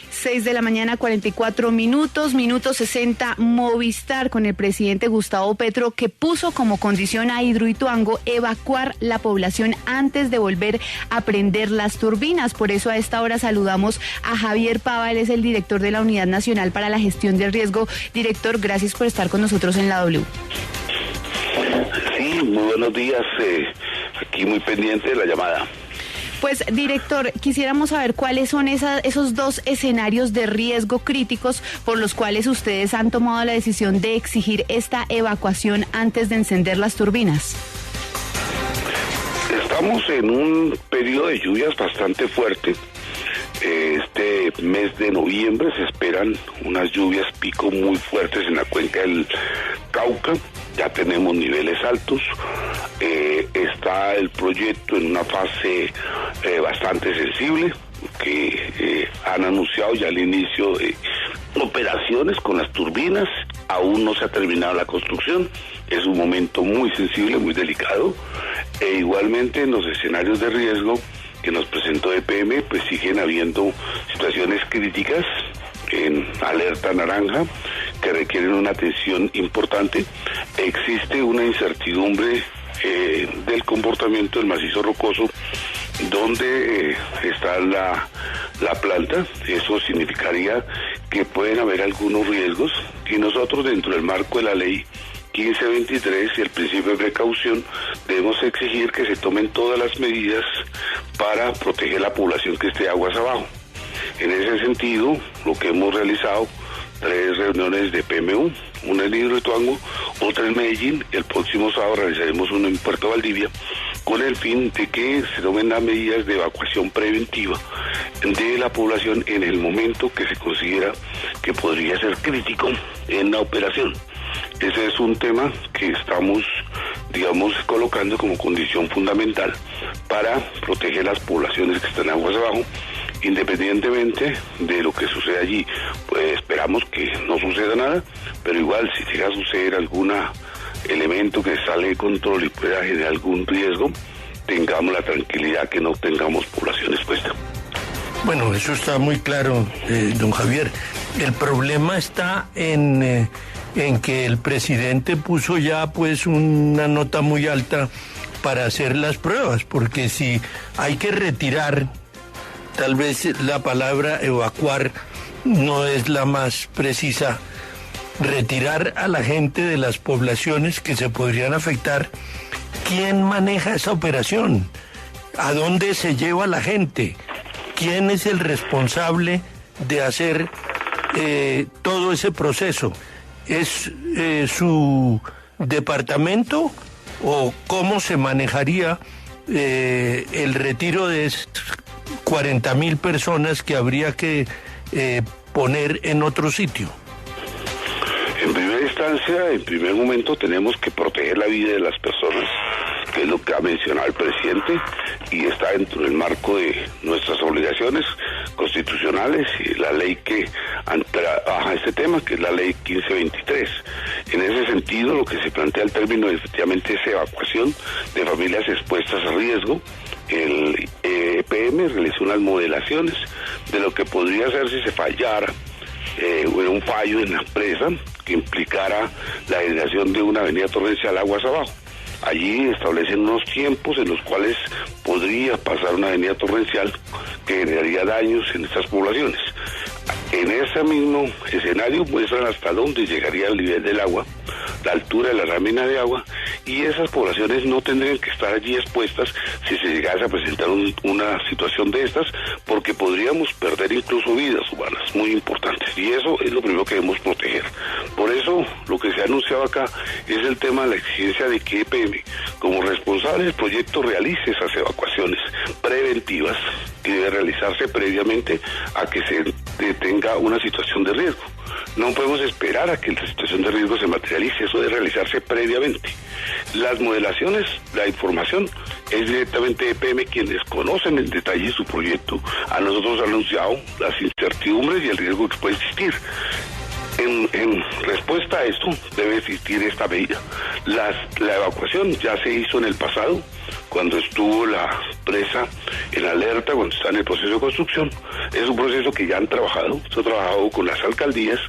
6 de la mañana, 44 minutos, minuto 60, Movistar con el presidente Gustavo Petro, que puso como condición a Hidroituango evacuar la población antes de volver a prender las turbinas. Por eso a esta hora saludamos a Javier Pava, él es el director de la Unidad Nacional para la Gestión del Riesgo. Director, gracias por estar con nosotros en la W. Sí, muy buenos días, aquí muy pendiente de la llamada. Pues, director, quisiéramos saber cuáles son esos dos escenarios de riesgo críticos por los cuales ustedes han tomado la decisión de exigir esta evacuación antes de encender las turbinas. Estamos en un periodo de lluvias bastante fuerte. Este mes de noviembre se esperan unas lluvias pico muy fuertes en la cuenca del Cauca. Ya tenemos niveles altos. Está el proyecto en una fase bastante sensible, que han anunciado ya el inicio de operaciones con las turbinas. Aún no se ha terminado la construcción. Es un momento muy sensible, muy delicado. Igualmente en los escenarios de riesgo que nos presentó EPM, pues siguen habiendo situaciones críticas en alerta naranja que requieren una atención importante. Existe una incertidumbre del comportamiento del macizo rocoso donde está la planta. Eso significaría que pueden haber algunos riesgos y nosotros, dentro del marco de la ley 1523 y el principio de precaución, debemos exigir que se tomen todas las medidas para proteger la población que esté aguas abajo. En ese sentido, lo que hemos realizado, 3 reuniones de PMU, una en Hidroituango, otra en Medellín. El próximo sábado realizaremos una en Puerto Valdivia, con el fin de que se tomen las medidas de evacuación preventiva de la población en el momento que se considera que podría ser crítico en la operación. Ese es un tema que estamos, colocando como condición fundamental para proteger las poblaciones que están aguas abajo, independientemente de lo que suceda allí. Pues esperamos que no suceda nada, pero igual si llega a suceder algún elemento que sale de control y pueda generar algún riesgo, tengamos la tranquilidad que no tengamos población expuesta. Bueno, eso está muy claro, don Javier. El problema está en que el presidente puso ya pues una nota muy alta para hacer las pruebas, porque si hay que retirar, tal vez la palabra evacuar no es la más precisa, retirar a la gente de las poblaciones que se podrían afectar. ¿Quién maneja esa operación? ¿A dónde se lleva la gente? ¿Quién es el responsable de hacer todo ese proceso? ¿Es su departamento o cómo se manejaría el retiro de 40.000 personas que habría que poner en otro sitio? En primera instancia, en primer momento, tenemos que proteger la vida de las personas, que es lo que ha mencionado el presidente, y está dentro del marco de nuestras obligaciones constitucionales y la ley que trabaja este tema, que es la ley 1523. En ese sentido, lo que se plantea el término efectivamente es evacuación de familias expuestas a riesgo. El EPM realizó unas modelaciones de lo que podría hacer si se fallara un fallo en la empresa que implicara la generación de una avenida torrencial aguas abajo. Allí establecen unos tiempos en los cuales podría pasar una avenida torrencial que generaría daños en estas poblaciones. En ese mismo escenario muestran hasta dónde llegaría el nivel del agua, la altura de la lámina de agua, y esas poblaciones no tendrían que estar allí expuestas si se llegase a presentar una situación de estas, porque podríamos perder incluso vidas humanas muy importantes, y eso es lo primero que debemos proteger. Por eso lo que se ha anunciado acá es el tema de la exigencia de que EPM, como responsable del proyecto, realice esas evacuaciones preventivas que debe realizarse previamente a que se detenga una situación de riesgo. No podemos esperar a que la situación de riesgo se materialice, eso debe realizarse previamente. Las modelaciones, la información, es directamente EPM quienes conocen en detalle su proyecto. A nosotros han anunciado las incertidumbres y el riesgo que puede existir. En respuesta a esto, debe existir esta medida. La evacuación ya se hizo en el pasado cuando estuvo la presa en alerta, cuando está en el proceso de construcción. Es un proceso que ya han trabajado, se ha trabajado con las alcaldías,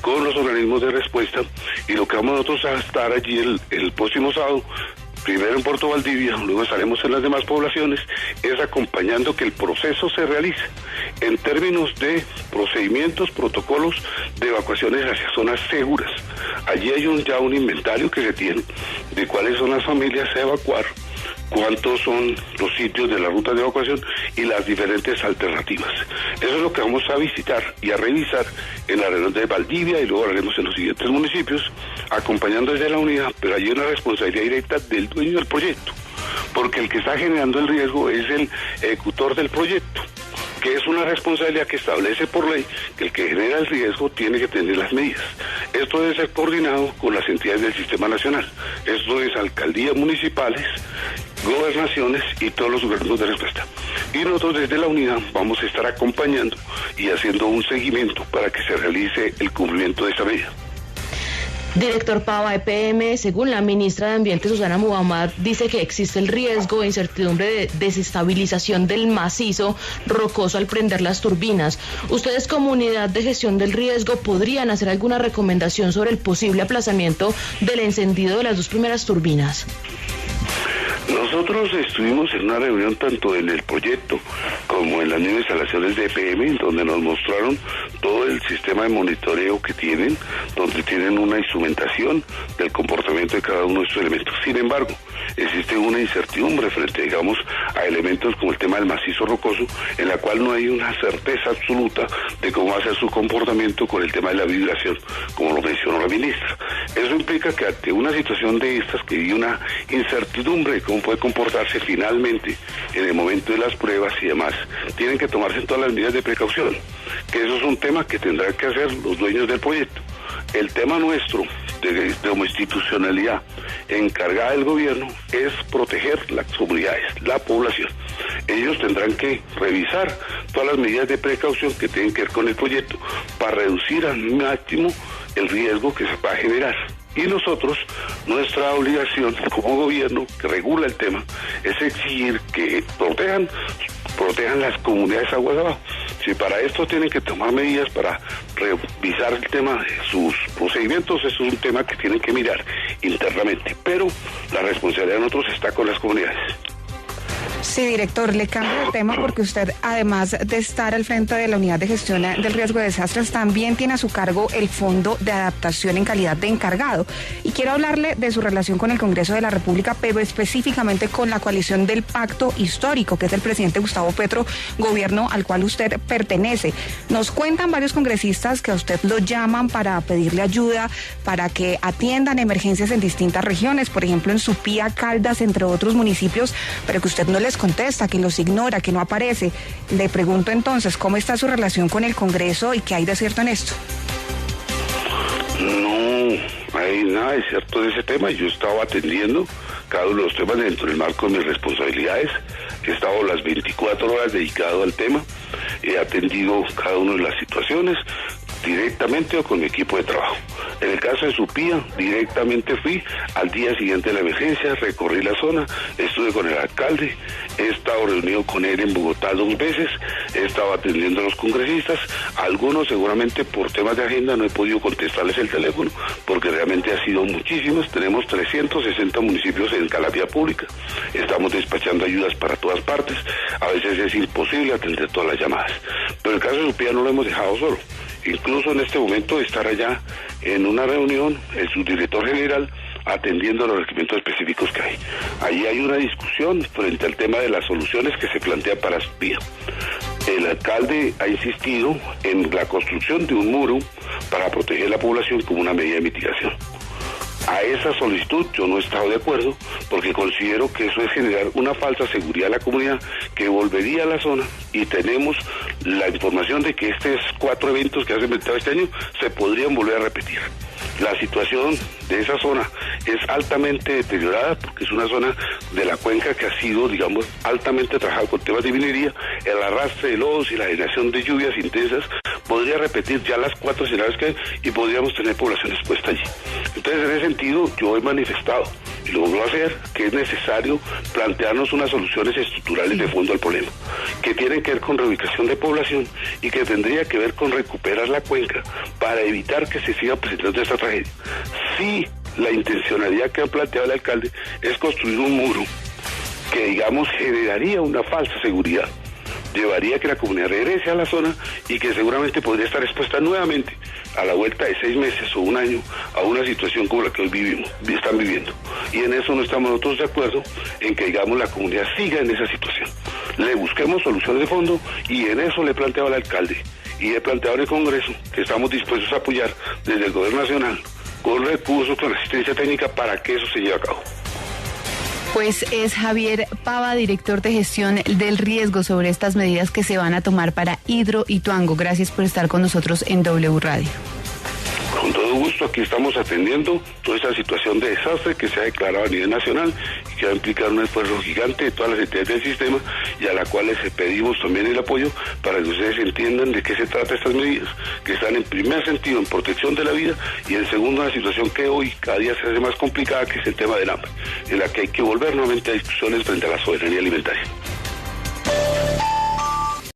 con los organismos de respuesta, y lo que vamos nosotros a estar allí el próximo sábado, primero en Puerto Valdivia, luego estaremos en las demás poblaciones, es acompañando que el proceso se realice en términos de procedimientos, protocolos de evacuaciones hacia zonas seguras. Allí hay ya un inventario que se tiene de cuáles son las familias a evacuar, cuántos son los sitios de la ruta de evacuación y las diferentes alternativas. Eso es lo que vamos a visitar y a revisar en la región de Valdivia, y luego lo haremos en los siguientes municipios, acompañando desde la unidad, pero hay una responsabilidad directa del dueño del proyecto, porque el que está generando el riesgo es el ejecutor del proyecto, que es una responsabilidad que establece por ley que el que genera el riesgo tiene que tener las medidas. Esto debe ser coordinado con las entidades del sistema nacional. Esto es alcaldías municipales, gobernaciones y todos los organismos de respuesta. Y nosotros desde la unidad vamos a estar acompañando y haciendo un seguimiento para que se realice el cumplimiento de esta medida. Director Pava, EPM, según la ministra de Ambiente, Susana Muhammad, dice que existe el riesgo e incertidumbre de desestabilización del macizo rocoso al prender las turbinas. ¿Ustedes, como unidad de gestión del riesgo, podrían hacer alguna recomendación sobre el posible aplazamiento del encendido de las 2 primeras turbinas? Nosotros estuvimos en una reunión tanto en el proyecto como en las mismas instalaciones de EPM, donde nos mostraron todo el sistema de monitoreo que tienen, donde tienen una instrumentación del comportamiento de cada uno de estos elementos. Sin embargo, existe una incertidumbre frente, digamos, a elementos como el tema del macizo rocoso, en la cual no hay una certeza absoluta de cómo va a ser su comportamiento con el tema de la vibración, como lo mencionó la ministra. Eso implica que ante una situación de estas, que hay una incertidumbre de cómo puede comportarse finalmente en el momento de las pruebas y demás, tienen que tomarse todas las medidas de precaución, que eso es un tema que tendrán que hacer los dueños del proyecto. El tema nuestro como institucionalidad encargada del gobierno es proteger las comunidades, la población. Ellos tendrán que revisar todas las medidas de precaución que tienen que ver con el proyecto para reducir al máximo el riesgo que se va a generar. Y nosotros, nuestra obligación como gobierno que regula el tema es exigir que protejan las comunidades aguas abajo. Si para esto tienen que tomar medidas para revisar el tema de sus procedimientos, eso es un tema que tienen que mirar internamente. Pero la responsabilidad de nosotros está con las comunidades. Sí, director, le cambio de tema porque usted, además de estar al frente de la unidad de gestión del riesgo de desastres, también tiene a su cargo el Fondo de Adaptación en calidad de encargado. Y quiero hablarle de su relación con el Congreso de la República, pero específicamente con la coalición del Pacto Histórico, que es el presidente Gustavo Petro, gobierno al cual usted pertenece. Nos cuentan varios congresistas que a usted lo llaman para pedirle ayuda, para que atiendan emergencias en distintas regiones, por ejemplo en Supía, Caldas, entre otros municipios, pero que usted no les contesta, que los ignora, que no aparece. Le pregunto entonces, ¿cómo está su relación con el Congreso y qué hay de cierto en esto? No hay nada de cierto de ese tema. Yo he estado atendiendo cada uno de los temas dentro del marco de mis responsabilidades. He estado las 24 horas dedicado al tema. He atendido cada una de las situaciones directamente o con mi equipo de trabajo. En el caso de Supía, directamente fui al día siguiente de la emergencia, recorrí la zona, estuve con el alcalde, he estado reunido con él en Bogotá 2 veces, he estado atendiendo a los congresistas, algunos seguramente por temas de agenda no he podido contestarles el teléfono, porque realmente ha sido muchísimos. Tenemos 360 municipios en calamidad pública, estamos despachando ayudas para todas partes, a veces es imposible atender todas las llamadas, pero el caso de Supía no lo hemos dejado solo. Incluso en este momento de estar allá en una reunión, el subdirector general atendiendo los requerimientos específicos que hay. Ahí hay una discusión frente al tema de las soluciones que se plantean para Supía. El alcalde ha insistido en la construcción de un muro para proteger la población como una medida de mitigación. A esa solicitud yo no he estado de acuerdo porque considero que eso es generar una falsa seguridad a la comunidad que volvería a la zona, y tenemos la información de que estos 4 eventos que has inventado este año se podrían volver a repetir. La situación de esa zona es altamente deteriorada porque es una zona de la cuenca que ha sido, digamos, altamente trabajada con temas de minería. El arrastre de lodos y la generación de lluvias intensas podría repetir ya las 4 escenarios que hay y podríamos tener población expuesta allí. Entonces, en ese sentido, yo he manifestado y lo vuelvo a hacer, que es necesario plantearnos unas soluciones estructurales de fondo al problema, que tienen que ver con reubicación de población y que tendría que ver con recuperar la cuenca para evitar que se siga presentando esta tragedia. Sí, la intencionalidad que ha planteado el alcalde es construir un muro que, digamos, generaría una falsa seguridad, llevaría a que la comunidad regrese a la zona y que seguramente podría estar expuesta nuevamente a la vuelta de 6 meses o un año a una situación como la que hoy están viviendo. Y en eso no estamos nosotros de acuerdo, en que, digamos, la comunidad siga en esa situación. Le busquemos soluciones de fondo y en eso le he planteado al alcalde y he planteado en el Congreso que estamos dispuestos a apoyar desde el Gobierno Nacional con recursos, con asistencia técnica para que eso se lleve a cabo. Pues es Javier Pava, director de gestión del riesgo, sobre estas medidas que se van a tomar para Hidroituango. Gracias por estar con nosotros en W Radio. Con todo gusto, aquí estamos atendiendo toda esta situación de desastre que se ha declarado a nivel nacional y que va a implicar un esfuerzo gigante de todas las entidades del sistema y a las cuales pedimos también el apoyo para que ustedes entiendan de qué se trata estas medidas, que están en primer sentido en protección de la vida y en segundo una situación que hoy cada día se hace más complicada, que es el tema del hambre, en la que hay que volver nuevamente a discusiones frente a la soberanía alimentaria.